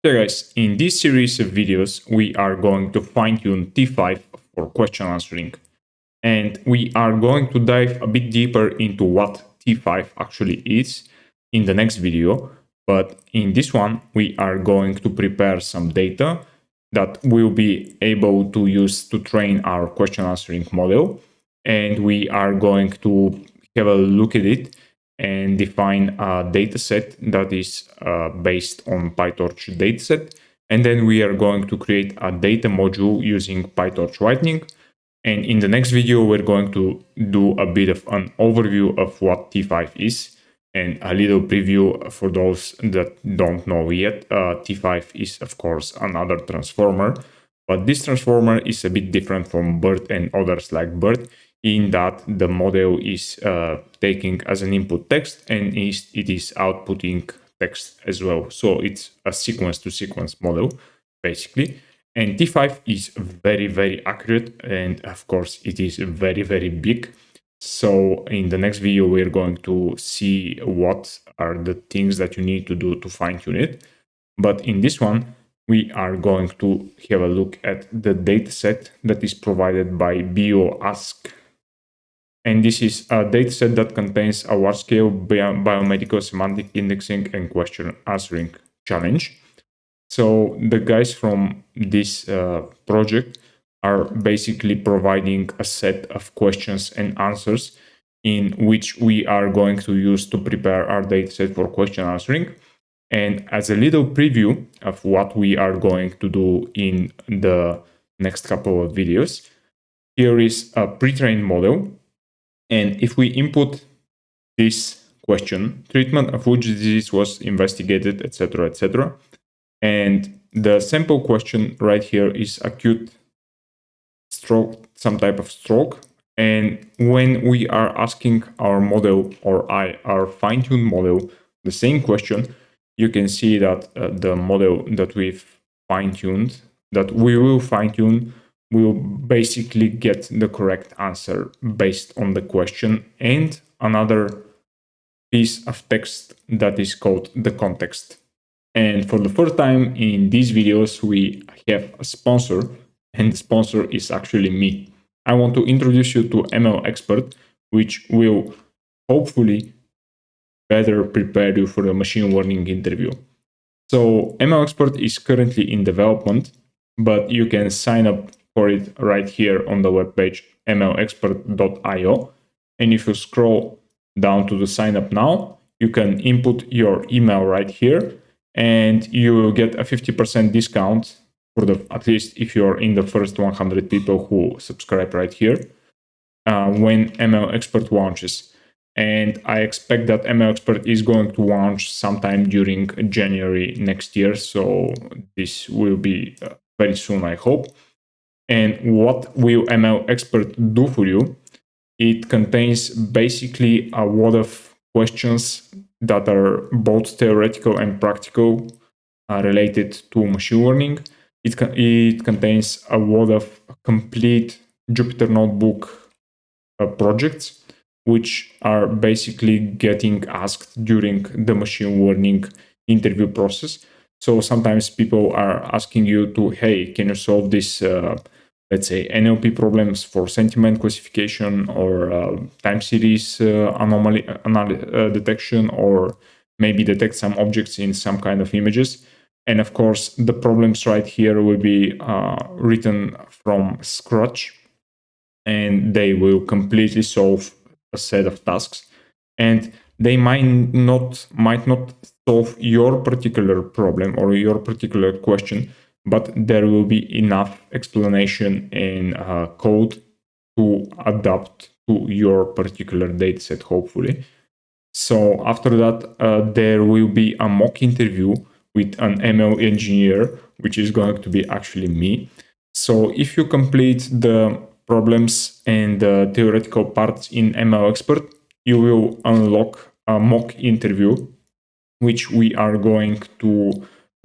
So guys, in this series of videos, we are going to fine-tune T5 for question answering. And we are going to dive a bit deeper into what T5 actually is in the next video. But in this one, we are going to prepare some data that we'll be able to use to train our question answering model. And we are going to have a look at it and define a dataset that is based on PyTorch dataset. And then we are going to create a data module using Pytorch-Lightning. And in the next video, we're going to do a bit of an overview of what T5 is and a little preview for those that don't know yet. T5 is, of course, another transformer, but this transformer is a bit different from BERT and others like BERT in that the model is taking as an input text and it is outputting text as well. So it's a sequence-to-sequence model, basically. And T5 is very, very accurate. And of course, it is very, very big. So in the next video, we're going to see what are the things that you need to do to fine tune it. But in this one, we are going to have a look at the dataset that is provided by BioASQ. And this is a dataset that contains a large-scale biomedical semantic indexing and question answering challenge. So the guys from this project are basically providing a set of questions and answers in which we are going to use to prepare our dataset for question answering. And as a little preview of what we are going to do in the next couple of videos, here is a pre-trained model. And if we input this question, treatment of which disease was investigated, etc., etc., and the sample question right here is acute stroke, some type of stroke. And when we are asking our model or our fine-tuned model the same question, you can see that the model that we've fine-tuned, that we will fine-tune, will basically get the correct answer based on the question and another piece of text that is called the context. And for the first time in these videos, we have a sponsor, and the sponsor is actually me. I want to introduce you to ML Expert, which will hopefully better prepare you for the machine learning interview. So ML Expert is currently in development, but you can sign up for it right here on the webpage mlexpert.io. And if you scroll down to the sign up now, you can input your email right here and you will get a 50% discount for at least if you're in the first 100 people who subscribe right here when ML Expert launches. And I expect that ML Expert is going to launch sometime during January next year. So this will be very soon, I hope. And what will ML Expert do for you? It contains basically a lot of questions that are both theoretical and practical related to machine learning. It contains a lot of complete Jupyter Notebook projects, which are basically getting asked during the machine learning interview process. So sometimes people are asking you to, hey, can you solve this, let's say, NLP problems for sentiment classification or time series anomaly detection, or maybe detect some objects in some kind of images. And of course, the problems right here will be written from scratch, and they will completely solve a set of tasks. And they might not solve your particular problem or your particular question, but there will be enough explanation and code to adapt to your particular dataset, hopefully. So after that, there will be a mock interview with an ML engineer, which is going to be actually me. So if you complete the problems and the theoretical parts in ML Expert, you will unlock a mock interview, which we are going to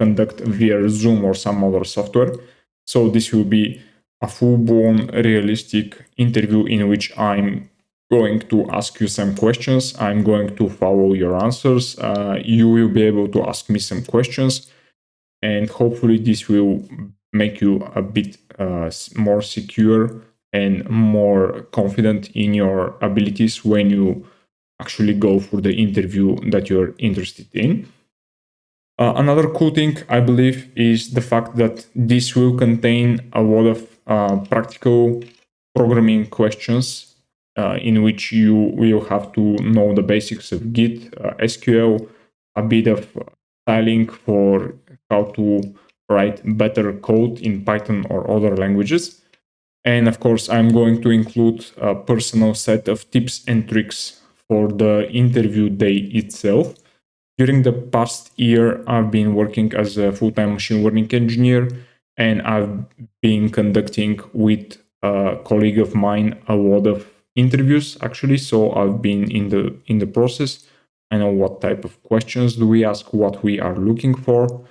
conduct via Zoom or some other software. So this will be a full-blown realistic interview in which I'm going to ask you some questions. I'm going to follow your answers. You will be able to ask me some questions. And hopefully this will make you a bit more secure and more confident in your abilities when you actually go for the interview that you're interested in. Another cool thing, I believe, is the fact that this will contain a lot of practical programming questions in which you will have to know the basics of Git, SQL, a bit of styling for how to write better code in Python or other languages. And of course, I'm going to include a personal set of tips and tricks for the interview day itself. During the past year, I've been working as a full-time machine learning engineer, and I've been conducting with a colleague of mine a lot of interviews actually. So I've been in the process. I know what type of questions do we ask, what we are looking for,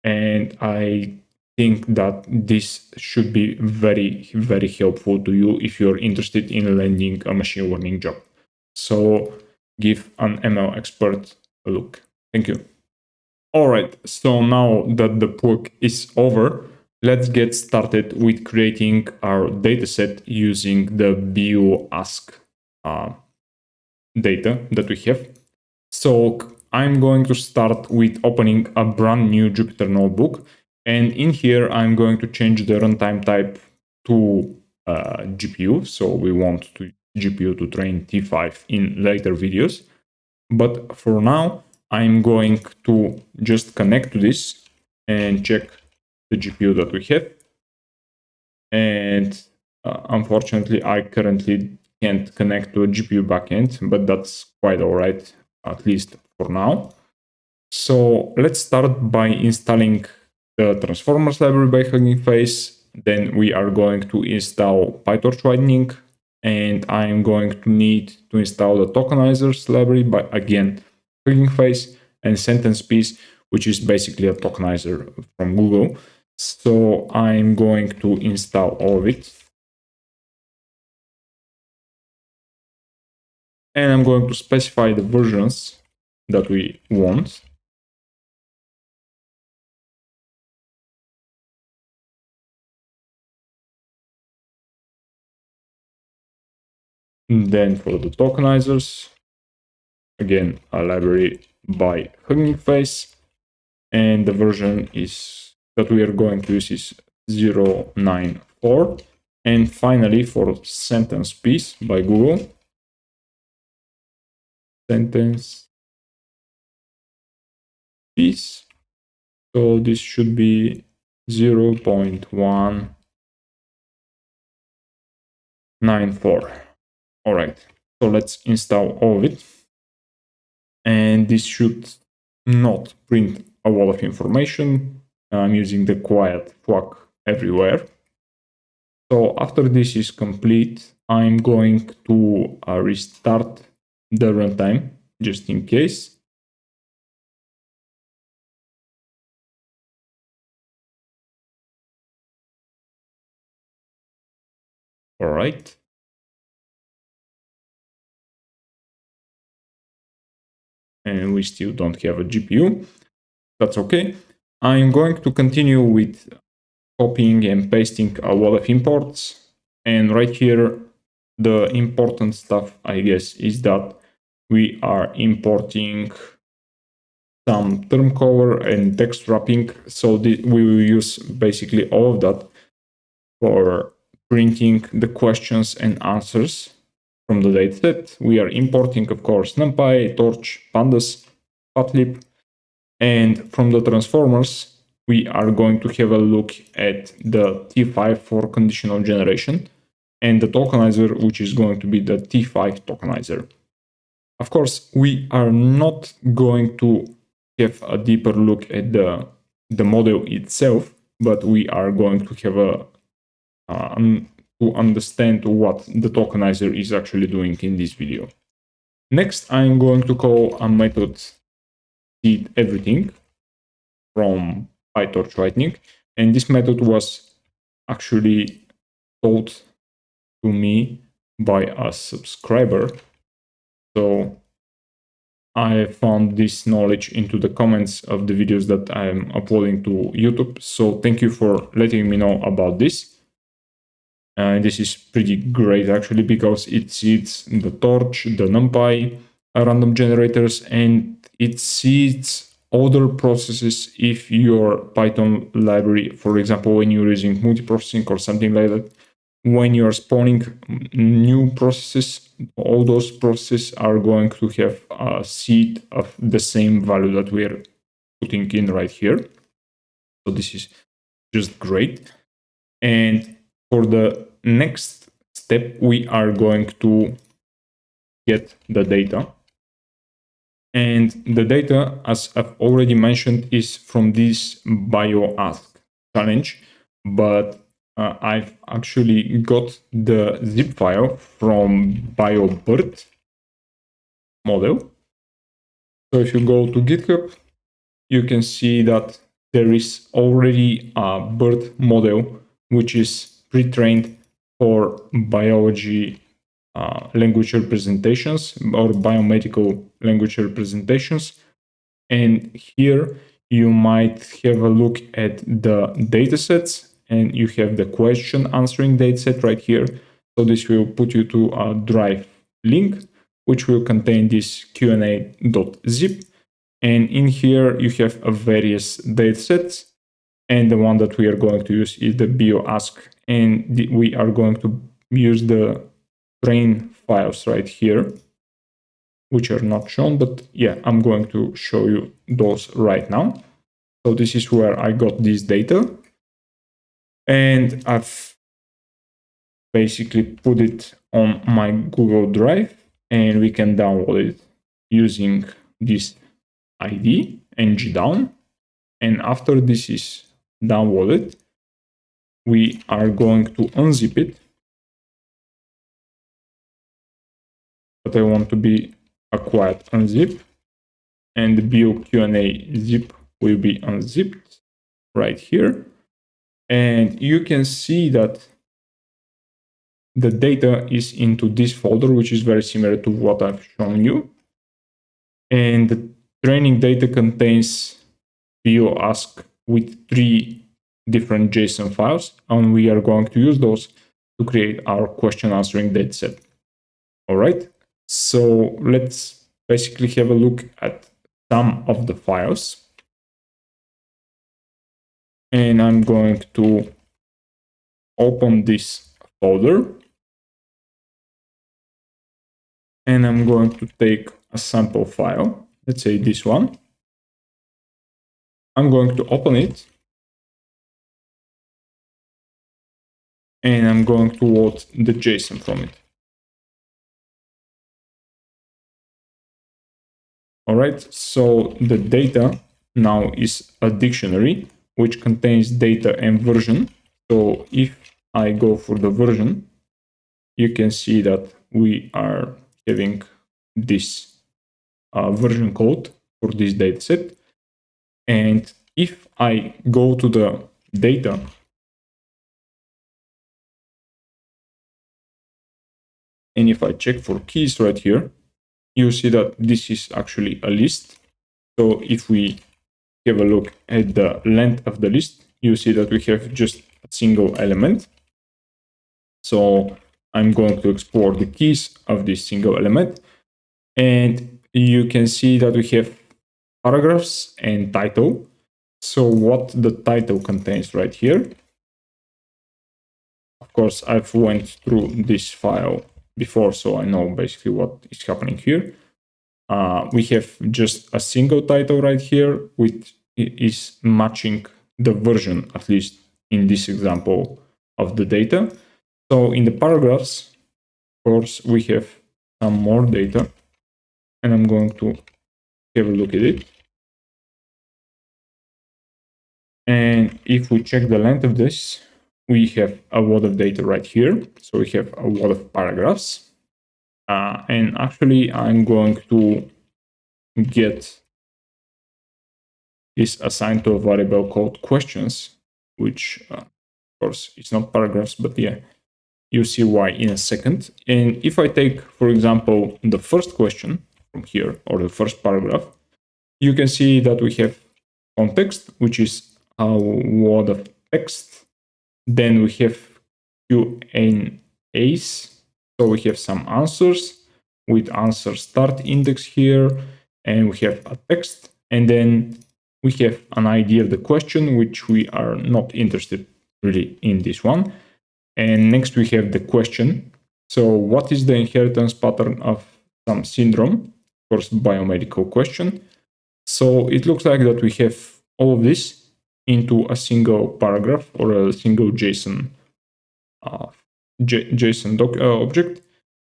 and I think that this should be very, very helpful to you if you're interested in landing a machine learning job. So give an ML expert a look. Thank you. All right, so now that the plug is over, let's get started with creating our dataset using the BioASQ data that we have. So I'm going to start with opening a brand new Jupyter notebook. And in here, I'm going to change the runtime type to GPU. So we want to GPU to train T5 in later videos. But for now, I'm going to just connect to this and check the GPU that we have. And unfortunately, I currently can't connect to a GPU backend, but that's quite all right, at least for now. So let's start by installing the transformers library by HuggingFace. Then we are going to install Pytorch-Lightning, and I'm going to need to install the tokenizers library by, again, HuggingFace, and sentence piece, which is basically a tokenizer from Google. So I'm going to install all of it. And I'm going to specify the versions that we want. And then for the tokenizers, again, a library by HuggingFace. And the version is that we are going to use is 094. And finally, for sentence piece by Google, sentence piece. So this should be 0.194. All right, so let's install all of it. And this should not print a lot of information. I'm using the quiet flag everywhere. So after this is complete, I'm going to restart the runtime just in case. All right. And we still don't have a GPU. That's okay. I'm going to continue with copying and pasting a lot of imports. And right here, the important stuff, I guess, is that we are importing some term cover and text wrapping. So we will use basically all of that for printing the questions and answers from the dataset. We are importing, of course, NumPy, Torch, Pandas, Patlib, and from the transformers, we are going to have a look at the T5 for conditional generation and the tokenizer, which is going to be the T5 tokenizer. Of course, we are not going to have a deeper look at the model itself, but we are going to have to understand what the tokenizer is actually doing in this video. Next, I'm going to call a method seed everything from Pytorch-Lightning, and this method was actually taught to me by a subscriber. So I found this knowledge into the comments of the videos that I'm uploading to YouTube. So thank you for letting me know about this. This is pretty great actually, because it seeds the Torch, the NumPy random generators, and it seeds other processes if your Python library, for example, when you're using multiprocessing or something like that, when you're spawning new processes, all those processes are going to have a seed of the same value that we're putting in right here. So this is just great. And for the next step, we are going to get the data. And the data, as I've already mentioned, is from this BioASQ challenge, but I've actually got the zip file from BioBird model. So if you go to GitHub, you can see that there is already a BIRD model which is pre-trained for biology language representations or biomedical language representations. And here you might have a look at the datasets, and you have the question answering dataset right here. So this will put you to a Drive link, which will contain this Q&A.zip. And in here you have various datasets. And the one that we are going to use is the BioASQ. And we are going to use the train files right here, which are not shown, but yeah, I'm going to show you those right now. So this is where I got this data, and I've basically put it on my Google Drive, and we can download it using this ID, ngdown. And after this is downloaded, we are going to unzip it. But I want to be a quiet unzip, and the BioQ&A zip will be unzipped right here. And you can see that the data is into this folder, which is very similar to what I've shown you. And the training data contains BioASQ with 3 different JSON files, and we are going to use those to create our question answering dataset. All right, so let's basically have a look at some of the files. And I'm going to open this folder, and I'm going to take a sample file, let's say this one. I'm going to open it, and I'm going to load the JSON from it. All right, so the data now is a dictionary which contains data and version. So if I go for the version, you can see that we are having this version code for this dataset. And if I go to the data, and if I check for keys right here, you see that this is actually a list. So if we have a look at the length of the list, you see that we have just a single element. So I'm going to explore the keys of this single element. And you can see that we have paragraphs and title. So what the title contains right here. Of course, I've went through this file before, so I know basically what is happening here. We have just a single title right here, which is matching the version, at least in this example, of the data. So in the paragraphs, of course, we have some more data, and I'm going to have a look at it. And if we check the length of this, we have a lot of data right here. So we have a lot of paragraphs. And actually, I'm going to get this assigned to a variable called questions, which, of course, it's not paragraphs, but yeah, you'll see why in a second. And if I take, for example, the first question, from here, or the first paragraph, you can see that we have context, which is a word of text. Then we have Q&As. So we have some answers with answer start index here, and we have a text, and then we have an idea of the question, which we are not interested really in this one. And next we have the question. So what is the inheritance pattern of some syndrome? Of course, biomedical question. So it looks like that we have all of this into a single paragraph or a single JSON object,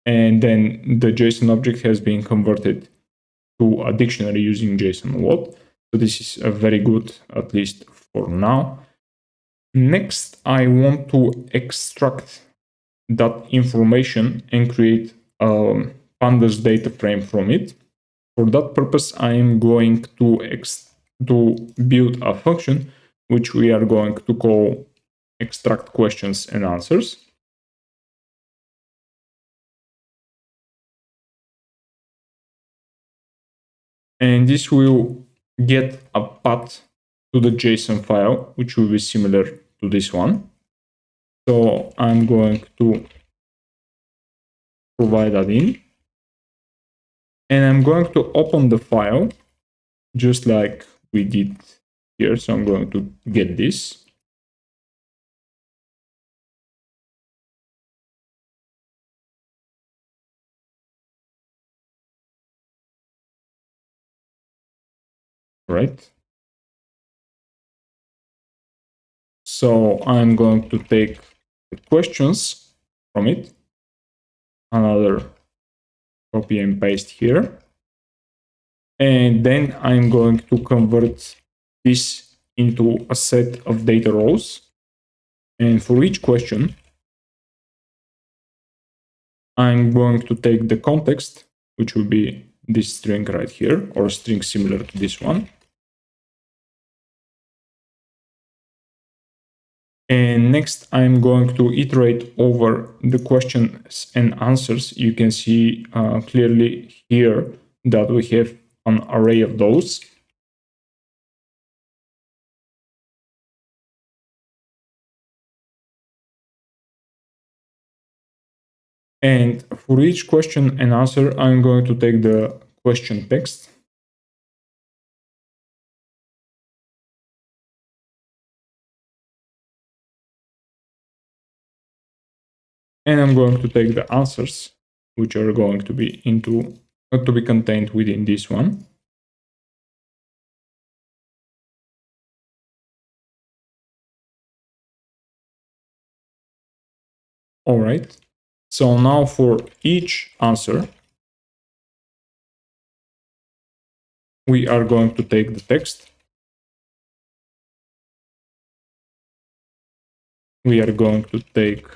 and then the JSON object has been converted to a dictionary using JSON word. So this is a very good, at least for now. Next, I want to extract that information and create a pandas data frame from it. For that purpose, I am going to build a function which we are going to call extract questions and answers. And this will get a path to the JSON file, which will be similar to this one. So I'm going to provide that in. And I'm going to open the file just like we did here. So I'm going to get this. Right. So I'm going to take the questions from it, another copy and paste here. And then I'm going to convert this into a set of data rows. And for each question, I'm going to take the context, which will be this string right here, or a string similar to this one. And next, I'm going to iterate over the questions and answers. You can see clearly here that we have an array of those. And for each question and answer, I'm going to take the question text. And I'm going to take the answers, which are going to be contained within this one. All right. So now for each answer, we are going to take the text. We are going to take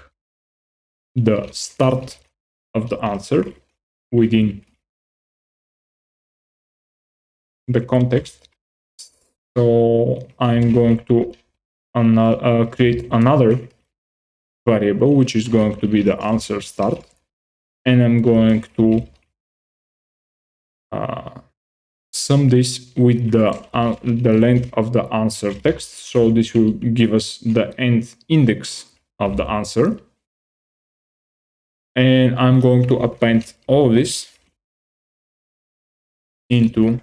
the start of the answer within the context. So I'm going to create another variable, which is going to be the answer start. And I'm going to sum this with the length of the answer text. So this will give us the end index of the answer. And I'm going to append all of this into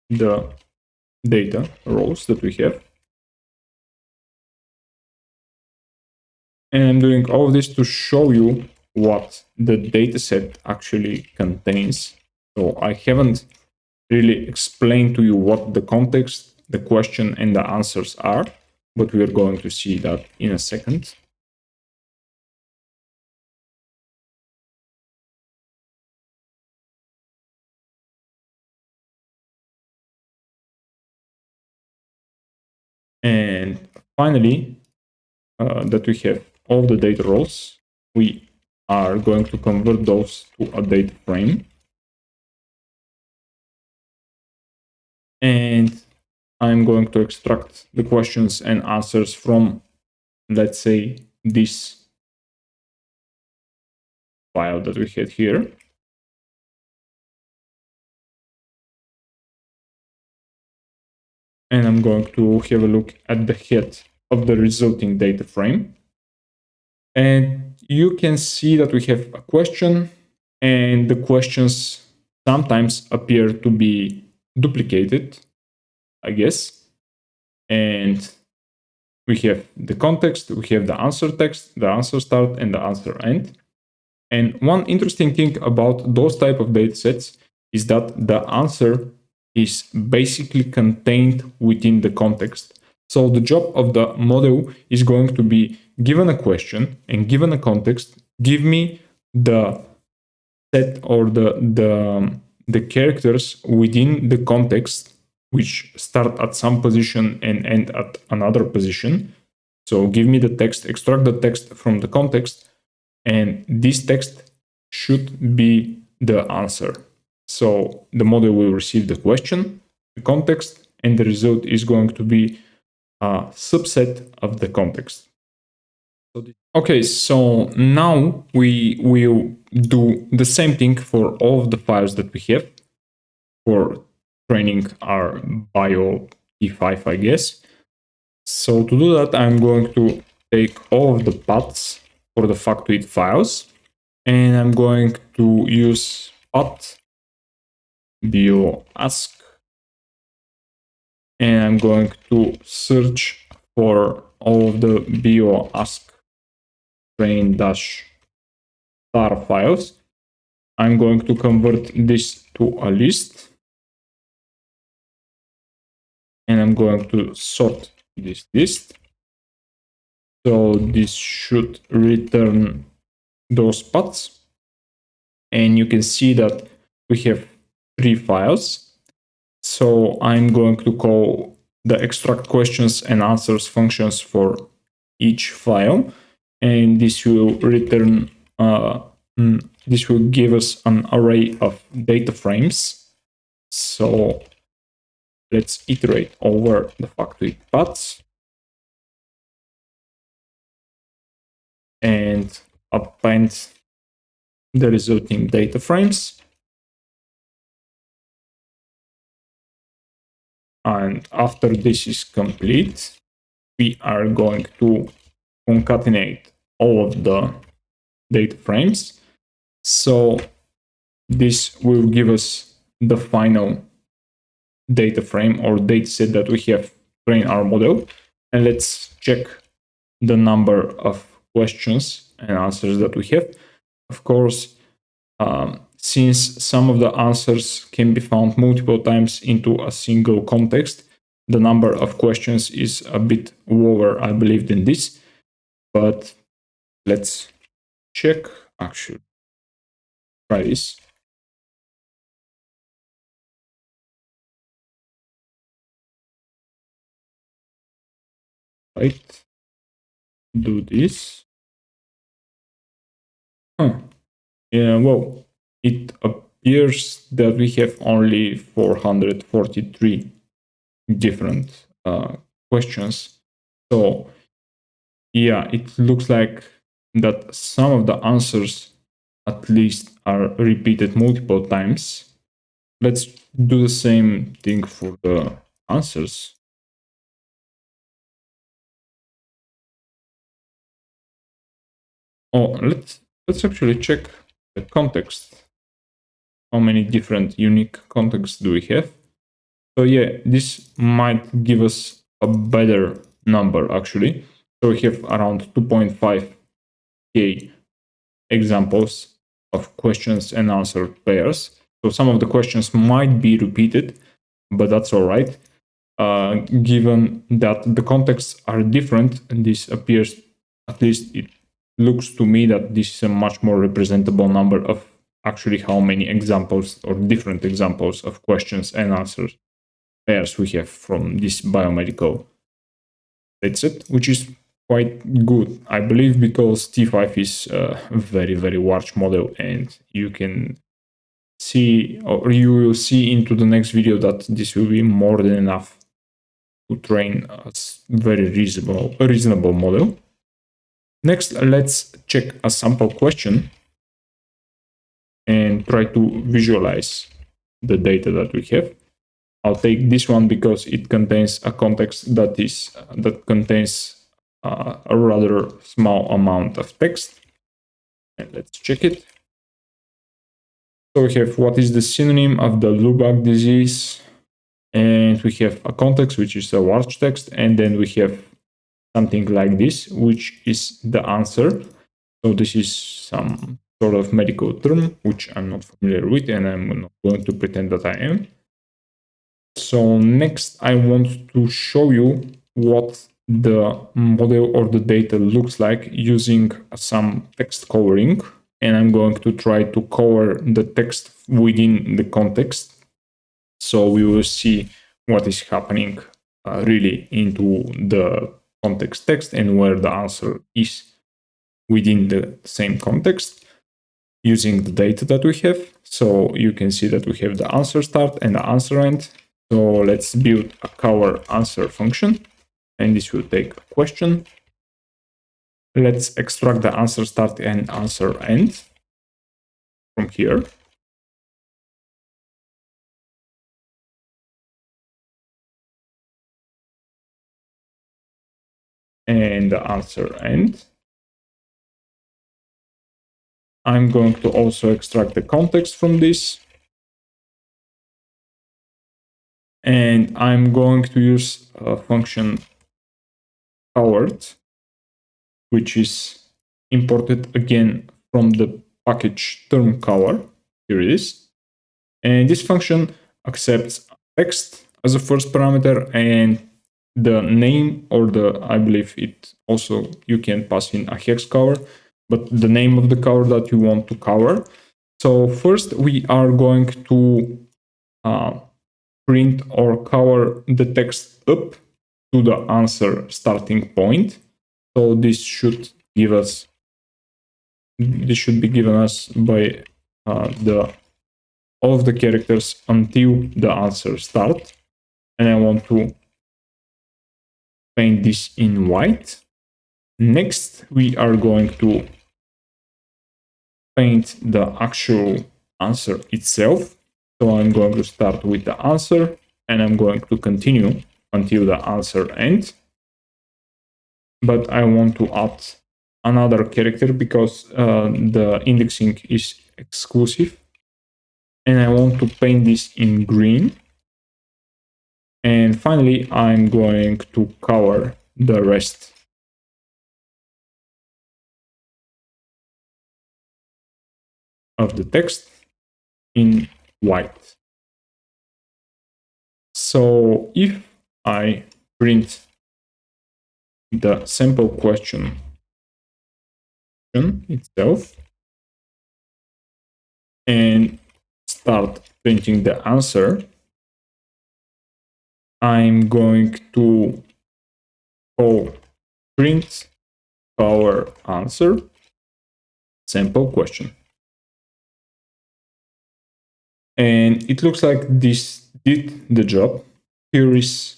the data rows that we have. And I'm doing all of this to show you what the dataset actually contains. So I haven't really explained to you what the context, the question, and the answers are, but we are going to see that in a second. And finally, that we have all the data rows, we are going to convert those to a data frame. And I'm going to extract the questions and answers from, let's say, this file that we had here. and I'm going to have a look at the head of the resulting data frame. And you can see that we have a question, and the questions sometimes appear to be duplicated, I guess. And we have the context, we have the answer text, the answer start, and the answer end. And one interesting thing about those type of datasets is that the answer is basically contained within the context. So the job of the model is going to be given a question and given a context, give me the set or the characters within the context which start at some position and end at another position. So give me the text, extract the text from the context, and this text should be the answer. So the model will receive the question, the context, and the result is going to be a subset of the context. Okay, so now we will do the same thing for all of the files that we have for training our bio T5, I guess. So to do that, I'm going to take all of the paths for the factoid files, and I'm going to use path BioASQ, and I'm going to search for all of the BioASQ train-star files. I'm going to convert this to a list, and I'm going to sort this list. So this should return those paths, and you can see that we have 3 files. So I'm going to call the extract questions and answers functions for each file, and this will return this will give us an array of data frames. So let's iterate over the factoid paths and append the resulting data frames. And after this is complete, we are going to concatenate all of the data frames. So this will give us the final data frame or data set that we have trained our model. And let's check the number of questions and answers that we have. Of course, since some of the answers can be found multiple times into a single context, the number of questions is a bit lower, I believe, than this. But let's check. Actually, try this. Right. Do this. Yeah, well, it appears that we have only 443 different questions. So yeah, it looks like that some of the answers at least are repeated multiple times. Let's do the same thing for the answers. Oh, let's actually check the context. How many different unique contexts do we have? So yeah, this might give us a better number actually. So we have around 2.5k examples of questions and answer pairs. So some of the questions might be repeated, but that's all right. Given that the contexts are different, and this appears, at least it looks to me that this is a much more representable number of actually how many examples or different examples of questions and answers pairs we have from this biomedical dataset, which is quite good, I believe, because T5 is a very, very large model, and you can see, or you will see into the next video, that this will be more than enough to train a very reasonable model. Next, let's check a sample question and try to visualize the data that we have. I'll take this one because it contains a context that contains a rather small amount of text. And let's check it. So we have what is the synonym of the Lubach disease, and we have a context, which is a large text, and then we have something like this, which is the answer. So this is some sort of medical term, which I'm not familiar with, and I'm not going to pretend that I am. So next, I want to show you what the model or the data looks like using some text coloring. And I'm going to try to color the text within the context. So we will see what is happening really into the context text and where the answer is within the same context using the data that we have. So you can see that we have the answer start and the answer end. So let's build a color answer function, and this will take a question. Let's extract the answer start and answer end from here. And the answer end. I'm going to also extract the context from this. And I'm going to use a function colored, which is imported again from the package term color. Here it is. And this function accepts text as a first parameter and the name, or I believe it also, you can pass in a hex color, but the name of the color that you want to color. So first we are going to print or color the text up to the answer starting point. So this should be given us by all of the characters until the answer start. And I want to paint this in white. Next, we are going to paint the actual answer itself. So I'm going to start with the answer, and I'm going to continue until the answer ends. But I want to add another character because the indexing is exclusive. And I want to paint this in green. And finally, I'm going to color the rest of the text in white. So if I print the sample question itself and start printing the answer, I'm going to call print color answer sample question. And it looks like this did the job. Here is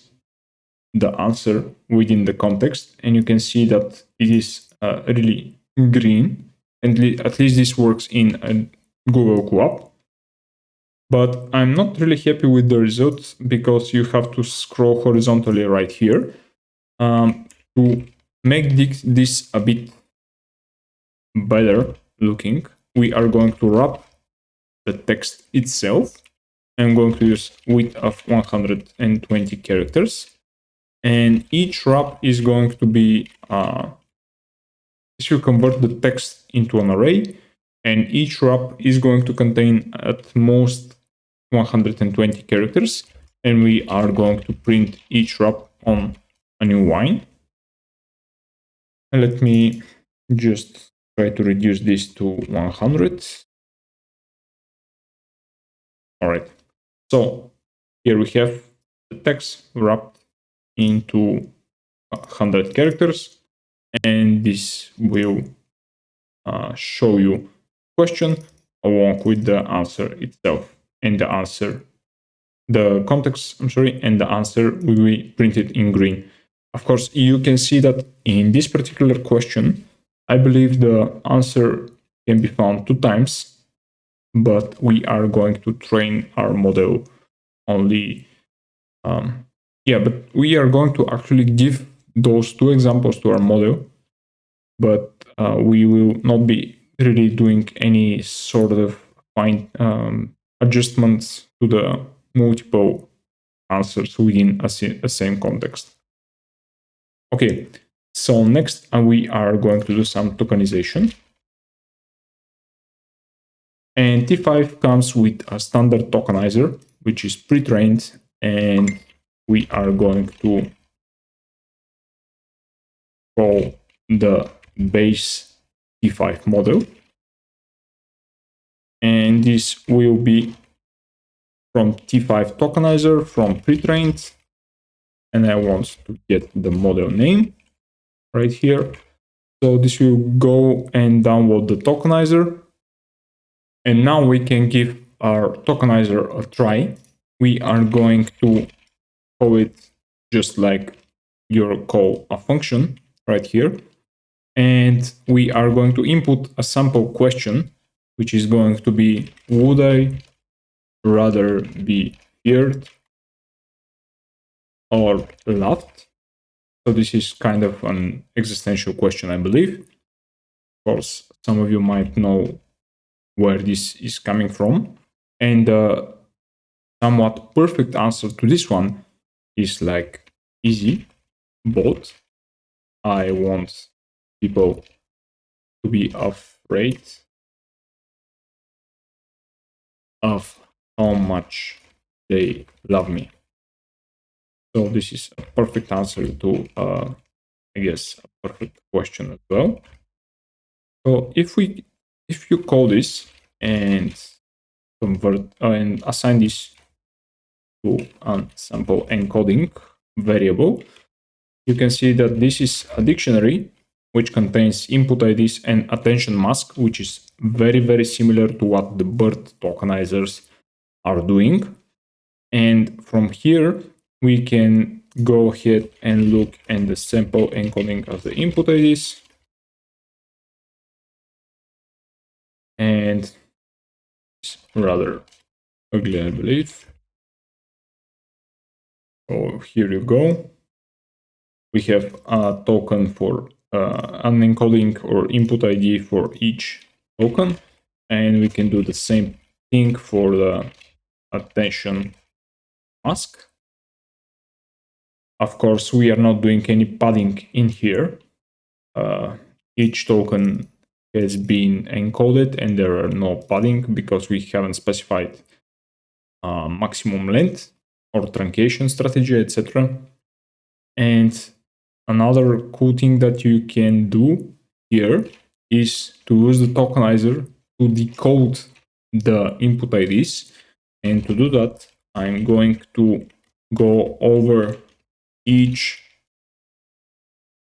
the answer within the context, and you can see that it is really green, and at least this works in a Google Colab. But I'm not really happy with the results because you have to scroll horizontally right here. To make this a bit better looking, we are going to wrap the text itself. I'm going to use width of 120 characters. And each wrap is going to be, this will convert the text into an array. And each wrap is going to contain at most 120 characters. And we are going to print each wrap on a new line. And let me just try to reduce this to 100. All right. So here we have the text wrapped into 100 characters. And this will show you question along with the answer itself, and the context, and the answer will be printed in green. Of course, you can see that in this particular question, I believe the answer can be found 2 times, but we are going to train our model only Yeah, but we are going to actually give those two examples to our model, but we will not be really doing any sort of fine adjustments to the multiple answers within a same context. Okay, so next we are going to do some tokenization. And T5 comes with a standard tokenizer, which is pre-trained, and we are going to call the base T5 model. And this will be from T5 tokenizer from pre-trained. And I want to get the model name right here. So this will go and download the tokenizer. And now we can give our tokenizer a try. We are going to call it just like you call a function right here. And we are going to input a sample question, which is going to be, would I rather be feared or loved? So this is kind of an existential question, I believe. Of course, some of you might know where this is coming from. And the somewhat perfect answer to this one is like easy, both. I want people to be afraid of how much they love me. So this is a perfect answer to, I guess, a perfect question as well. So if you call this and convert and assign this to a sample encoding variable, you can see that this is a dictionary which contains input IDs and attention mask, which is very, very similar to what the BERT tokenizers are doing. And from here, we can go ahead and look at the sample encoding of the input IDs. And it's rather ugly, I believe. So here you go. We have a token for an encoding or input ID for each token. And we can do the same thing for the attention mask. Of course, we are not doing any padding in here. Each token has been encoded and there are no padding because we haven't specified maximum length or truncation strategy, etc. And another cool thing that you can do here is to use the tokenizer to decode the input IDs. And to do that, I'm going to go over each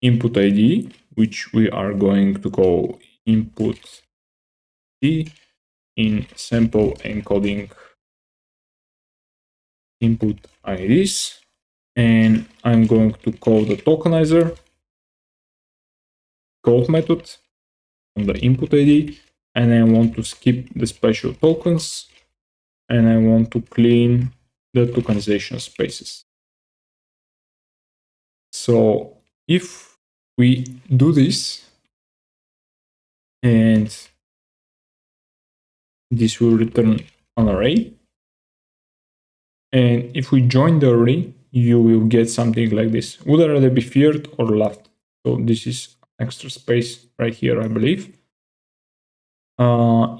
input ID, which we are going to call input D in sample encoding input IDs. And I'm going to call the tokenizer code method on the input ID. And I want to skip the special tokens. And I want to clean the tokenization spaces. So if we do this, and this will return an array. And if we join the array, you will get something like this. Would I rather be feared or loved? So this is extra space right here, I believe.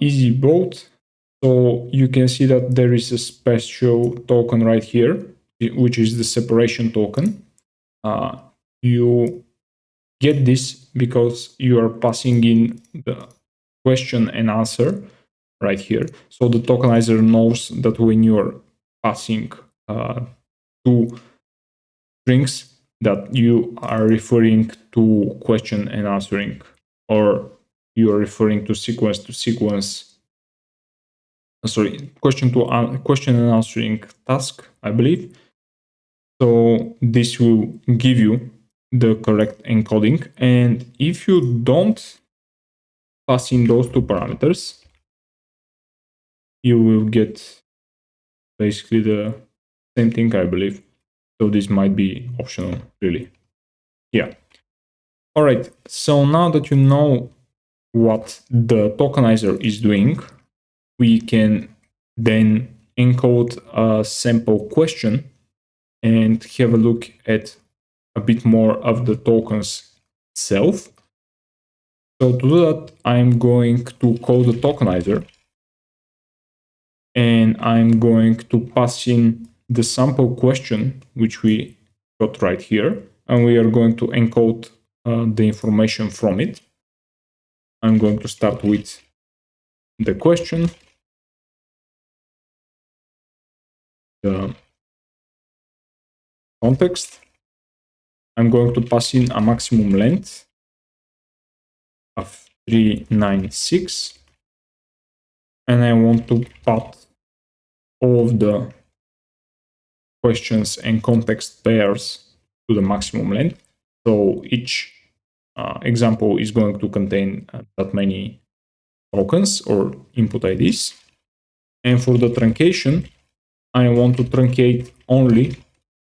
Easy both. So you can see that there is a special token right here, which is the separation token. You get this because you are passing in the question and answer right here. So the tokenizer knows that when you're passing two strings that you are referring to question and answering, or you are referring to sequence, question and answering task, I believe. So this will give you the correct encoding. And if you don't pass in those two parameters, you will get basically the same thing, I believe. So this might be optional, really. Yeah. All right. So now that you know what the tokenizer is doing, we can then encode a sample question and have a look at a bit more of the tokens itself. So to do that, I'm going to call the tokenizer, and I'm going to pass in the sample question, which we got right here, and we are going to encode the information from it. I'm going to start with the question, the context. I'm going to pass in a maximum length of 396, and I want to put all of the questions and context pairs to the maximum length. So each example is going to contain that many tokens or input IDs. And for the truncation, I want to truncate only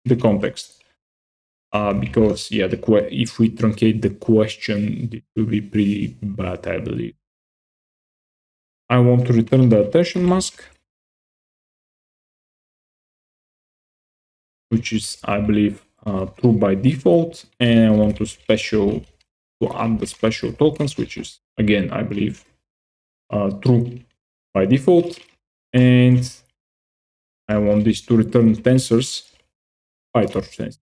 the context. Because, yeah, if we truncate the question, it will be pretty bad, I believe. I want to return the attention mask, which is, I believe, true by default. And I want to add the special tokens, which is, again, I believe, true by default. And I want this to return tensors, Pytorch tensors.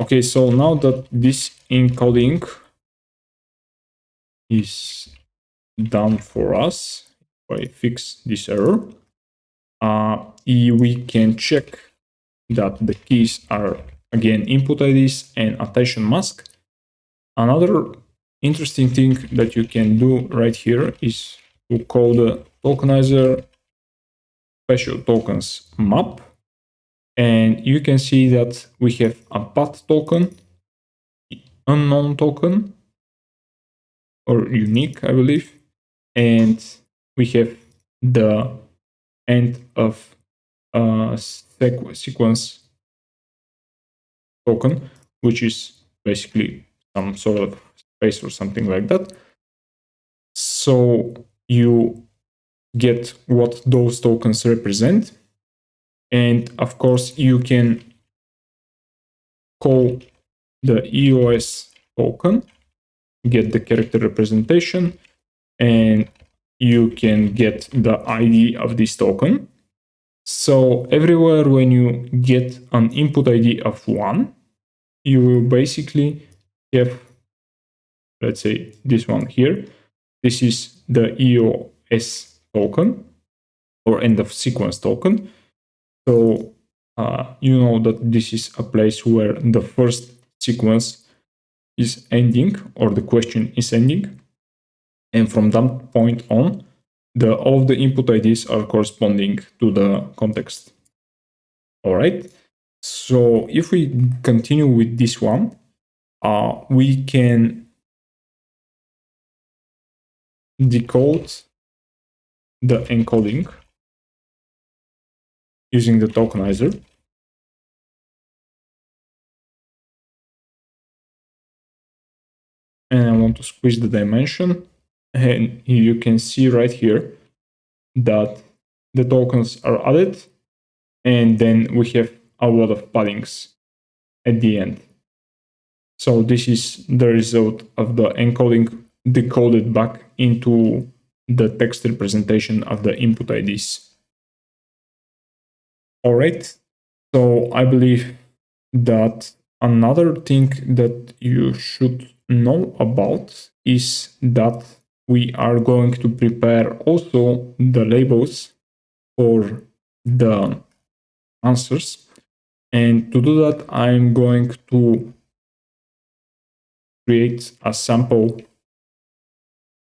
Okay, so now that this encoding is done for us, if I fix this error, we can check that the keys are, again, input IDs and attention mask. Another interesting thing that you can do right here is to call the tokenizer special tokens map. And you can see that we have a path token, unknown token, or unique, I believe. And we have the end of sequence token, which is basically some sort of space or something like that. So you get what those tokens represent. And of course, you can call the EOS token, get the character representation, and you can get the ID of this token. So everywhere when you get an input ID of 1, you will basically have, let's say, this one here. This is the EOS token, or end of sequence token. So you know that this is a place where the first sequence is ending, or the question is ending. And from that point on, all of the input IDs are corresponding to the context. All right. So if we continue with this one, we can decode the encoding using the tokenizer. And I want to squeeze the dimension. And you can see right here that the tokens are added. And then we have a lot of paddings at the end. So this is the result of the encoding decoded back into the text representation of the input IDs. All right. So I believe that another thing that you should know about is that we are going to prepare also the labels for the answers. And to do that, I'm going to create a sample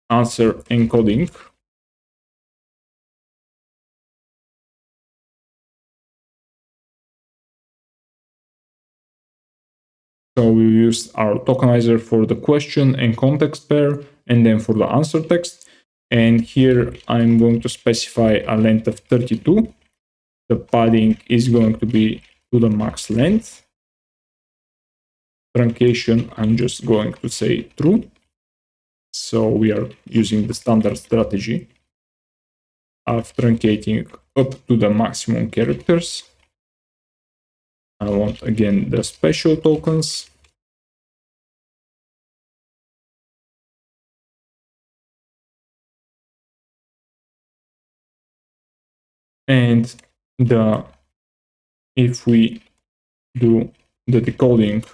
answer encoding. So we used our tokenizer for the question and context pair, and then for the answer text. And here I'm going to specify a length of 32. The padding is going to be to the max length. Truncation, I'm just going to say true. So we are using the standard strategy of truncating up to the maximum characters. I want again the special tokens. And if we do the decoding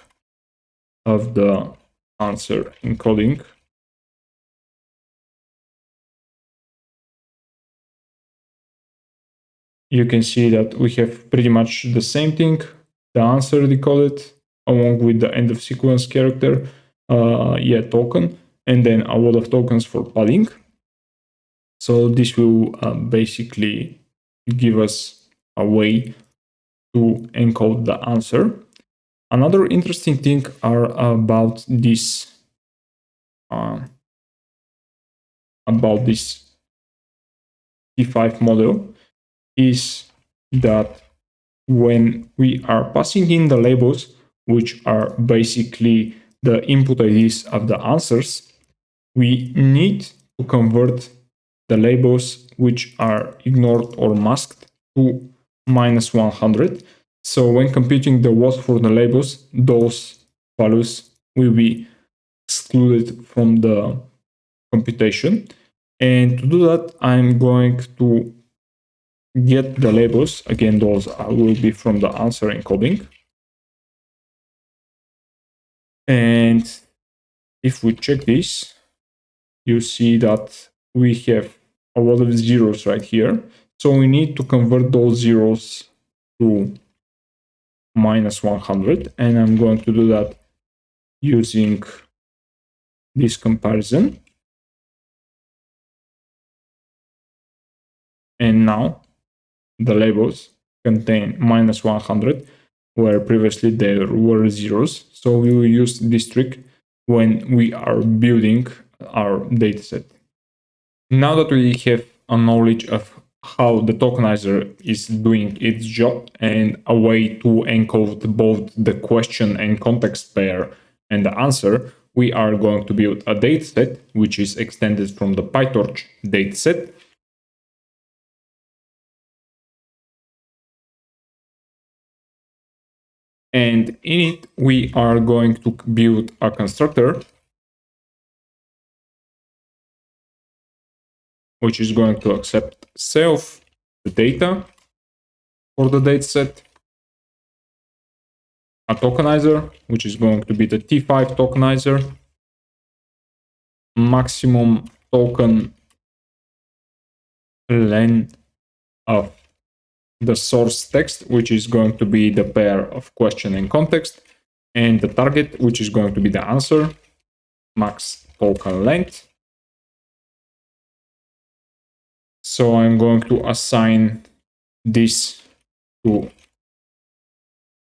of the answer encoding, you can see that we have pretty much the same thing, the answer decoded along with the end of sequence character, token, and then a lot of tokens for padding. So this will basically give us a way to encode the answer. Another interesting thing are about this T5 model is that when we are passing in the labels, which are basically the input IDs of the answers, we need to convert the labels which are ignored or masked to -100. So when computing the worth for the labels, those values will be excluded from the computation. And to do that, I'm going to get the labels. Again, those will be from the answer encoding. And if we check this, you see that we have a lot of zeros right here. So we need to convert those zeros to -100. And I'm going to do that using this comparison. And now the labels contain -100, where previously there were zeros. So we will use this trick when we are building our dataset. Now that we have a knowledge of how the tokenizer is doing its job and a way to encode both the question and context pair and the answer, we are going to build a dataset which is extended from the Pytorch dataset. And in it, we are going to build a constructor which is going to accept self, the data for the dataset, a tokenizer, which is going to be the T5 tokenizer, maximum token length of the source text, which is going to be the pair of question and context, and the target, which is going to be the answer, max token length. So I'm going to assign this to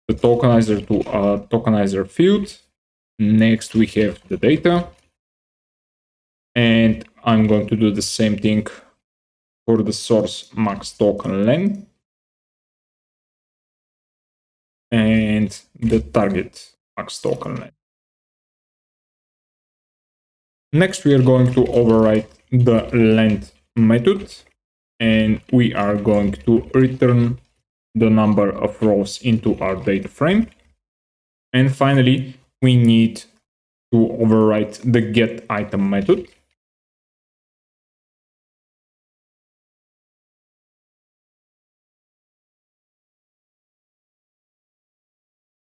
the tokenizer to a tokenizer field. Next, we have the data. And I'm going to do the same thing for the source max token length and the target max token length. Next, we are going to override the length method, and we are going to return the number of rows into our data frame. And finally, we need to override the get item method.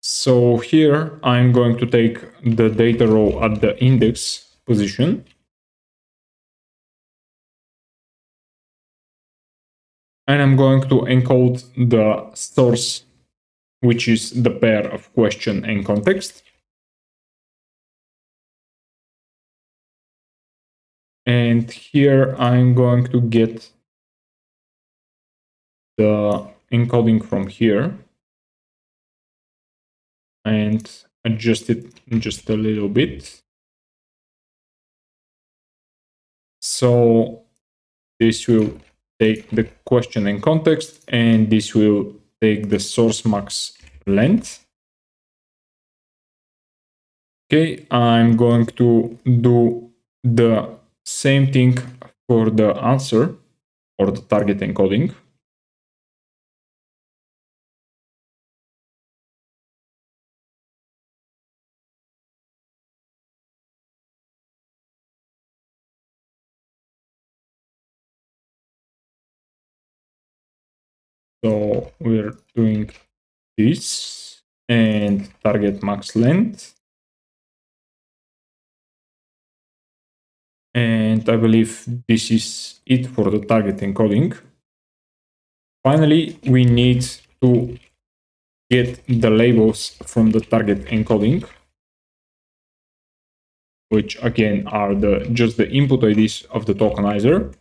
So here I'm going to take the data row at the index position. And I'm going to encode the source, which is the pair of question and context. And here I'm going to get the encoding from here and adjust it just a little bit. So this will take the question and context, and this will take the source max length. Okay, I'm going to do the same thing for the answer or the target encoding. So we're doing this and target max length. And I believe this is it for the target encoding. Finally, we need to get the labels from the target encoding, which again are just the input IDs of the tokenizer.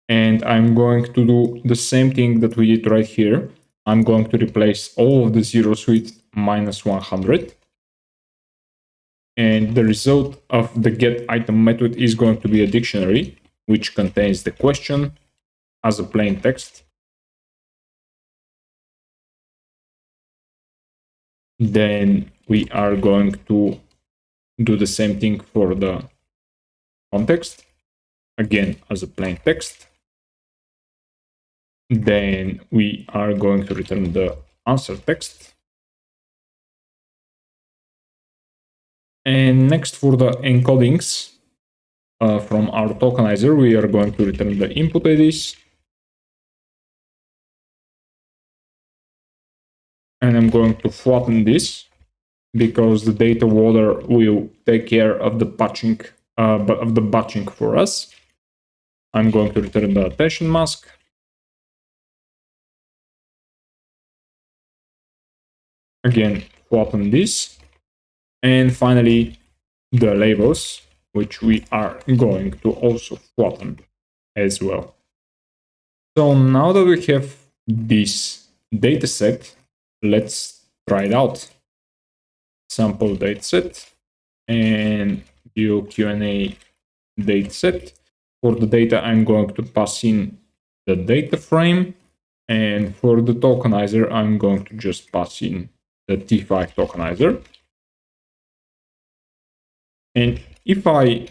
And I'm going to do the same thing that we did right here. I'm going to replace all of the zeros with -100. And the result of the get item method is going to be a dictionary, which contains the question as a plain text. Then we are going to do the same thing for the context, again as a plain text. Then we are going to return the answer text. And next, for the encodings from our tokenizer, we are going to return the input IDs. And I'm going to flatten this because the data water will take care of the batching for us. I'm going to return the attention mask. Again, flatten this. And finally, the labels, which we are going to also flatten as well. So now that we have this dataset, let's try it out. Sample dataset and view Q&A dataset. For the data, I'm going to pass in the data frame. And for the tokenizer, I'm going to just pass in the T5 tokenizer. And if I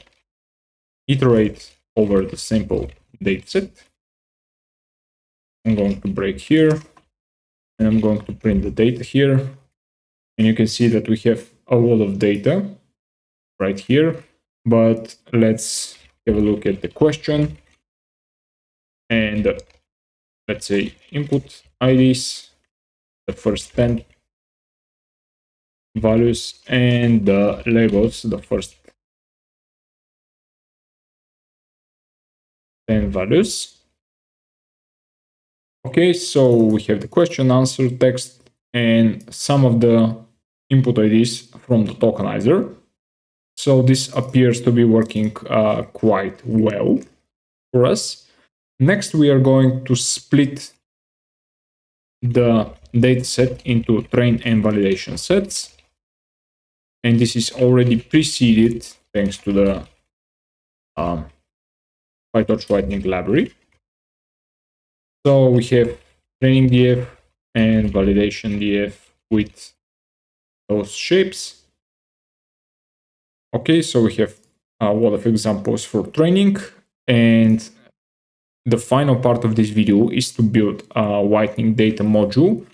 iterate over the sample dataset, I'm going to break here, and I'm going to print the data here. And you can see that we have a lot of data right here. But let's have a look at the question. And let's say input IDs, the first 10 values, and the labels, the first 10 values. Okay, so we have the question, answer, text, and some of the input IDs from the tokenizer. So this appears to be working quite well for us. Next, we are going to split the dataset into train and validation sets. And this is already preceded thanks to the Pytorch-Lightning library. So we have training DF and validation DF with those shapes. Okay, so we have a lot of examples for training, and the final part of this video is to build a Lightning data module.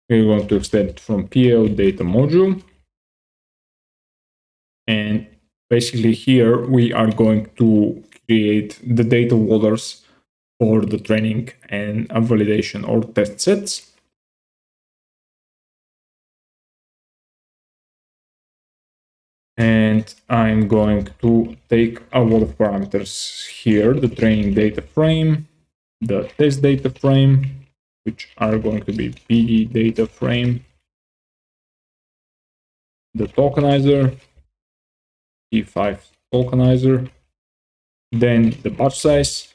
We're going to extend it from PL data module. And basically here we are going to create the data waters for the training and validation or test sets. And I'm going to take a lot of parameters here, the training data frame, the test data frame, which are going to be PD data frame, the tokenizer, T5 tokenizer, then the batch size,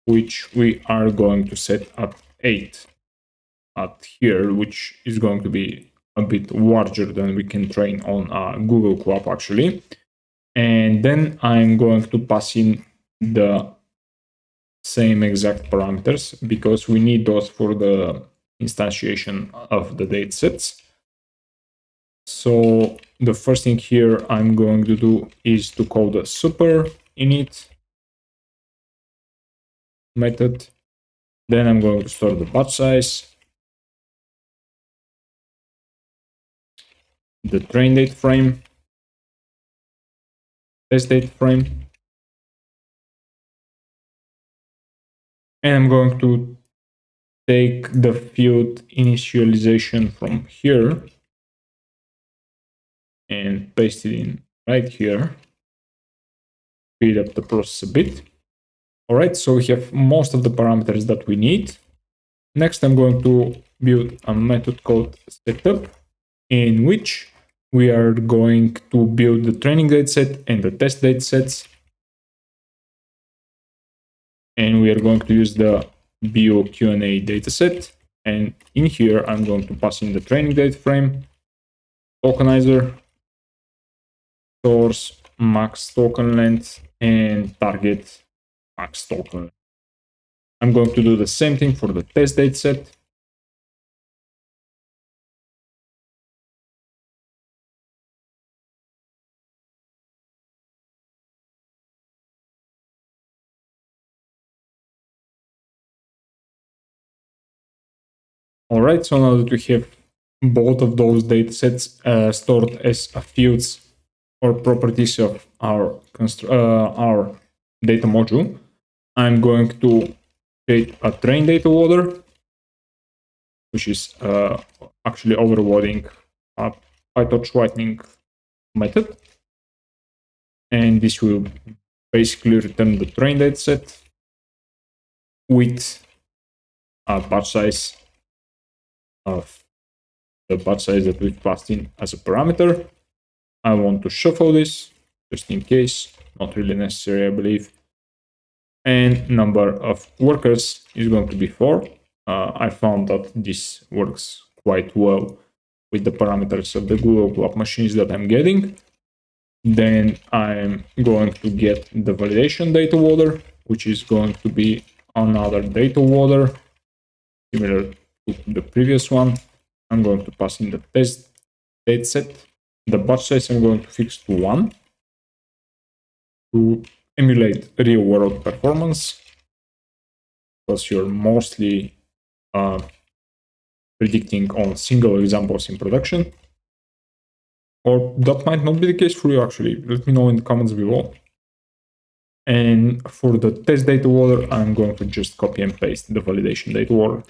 which we are going to set at 8 at here, which is going to be a bit larger than we can train on Google Club actually. And then I'm going to pass in the same exact parameters because we need those for the instantiation of the datasets. So the first thing here I'm going to do is to call the super init method. Then I'm going to store the batch size, the train date frame, test date frame, and I'm going to take the field initialization from here and paste it in right here, speed up the process a bit. All right, so we have most of the parameters that we need. Next, I'm going to build a method called setup, in which we are going to build the training dataset and the test datasets. And we are going to use the BioASQ dataset. And in here, I'm going to pass in the training data frame, tokenizer, source, max token length, and target max token length. I'm going to do the same thing for the test dataset. All right, so now that we have both of those datasets stored as fields or properties of our data module, I'm going to create a train data loader, which is actually overloading a Pytorch-Lightning method. And this will basically return the train dataset with a batch size of the batch size that we've passed in as a parameter. I want to shuffle this just in case, not really necessary, I believe. And number of workers is going to be 4. I found that this works quite well with the parameters of the Google Cloud machines that I'm getting. Then I'm going to get the validation data loader, which is going to be another data loader similar to the previous one. I'm going to pass in the test dataset. The batch size I'm going to fix to 1 to emulate real world performance, because you're mostly predicting on single examples in production. Or that might not be the case for you, actually. Let me know in the comments below. And for the test data loader, I'm going to just copy and paste the validation data loader.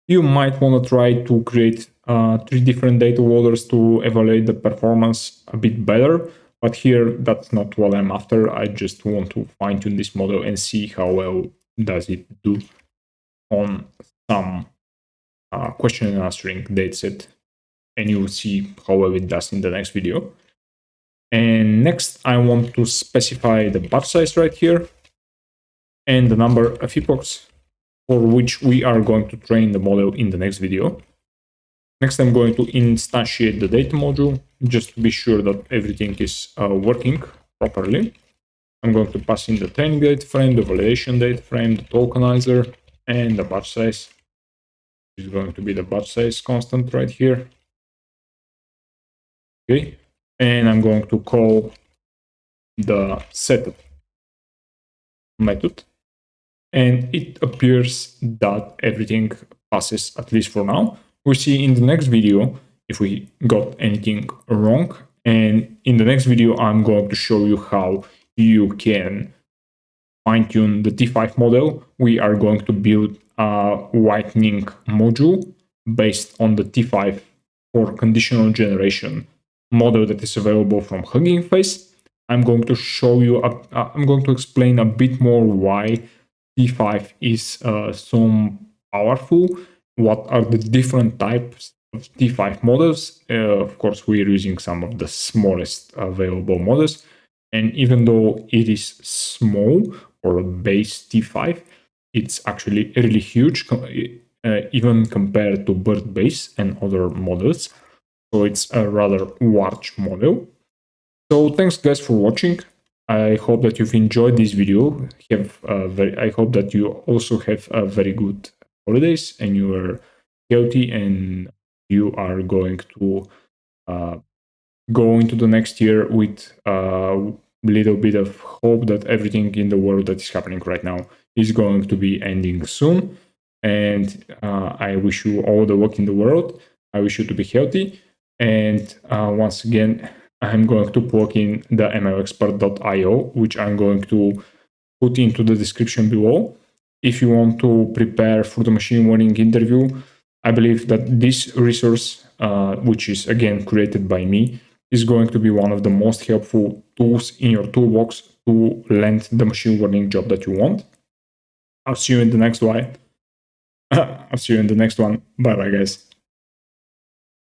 You might want to try to create 3 different data loaders to evaluate the performance a bit better. But here, that's not what I'm after. I just want to fine-tune this model and see how well does it do on some question and answering dataset. And you will see how well it does in the next video. And next, I want to specify the batch size right here and the number of epochs for which we are going to train the model in the next video. Next, I'm going to instantiate the data module just to be sure that everything is working properly. I'm going to pass in the training data frame, the validation data frame, the tokenizer, and the batch size. This is going to be the batch size constant right here. Okay, and I'm going to call the setup method. And it appears that everything passes, at least for now. We'll see in the next video if we got anything wrong. And in the next video, I'm going to show you how you can fine-tune the T5 model. We are going to build a Lightning module based on the T5 for conditional generation model that is available from HuggingFace. I'm going to show you, I'm going to explain a bit more why T5 is so powerful, what are the different types of T5 models. Of course, we're using some of the smallest available models. And even though it is small for a base T5, it's actually really huge, even compared to BERT base and other models. So it's a rather large model. So thanks guys for watching. I hope that you've enjoyed this video. I hope that you also have a very good holidays and you are healthy and you are going to uh, go into the next year with a little bit of hope that everything in the world that is happening right now is going to be ending soon. And I wish you all the luck in the world. I wish you to be healthy. And once again, I'm going to plug in the mlexpert.io, which I'm going to put into the description below. If you want to prepare for the machine learning interview, I believe that this resource, which is again created by me, is going to be one of the most helpful tools in your toolbox to land the machine learning job that you want. I'll see you in the next one. I'll see you in the next one. Bye bye, guys.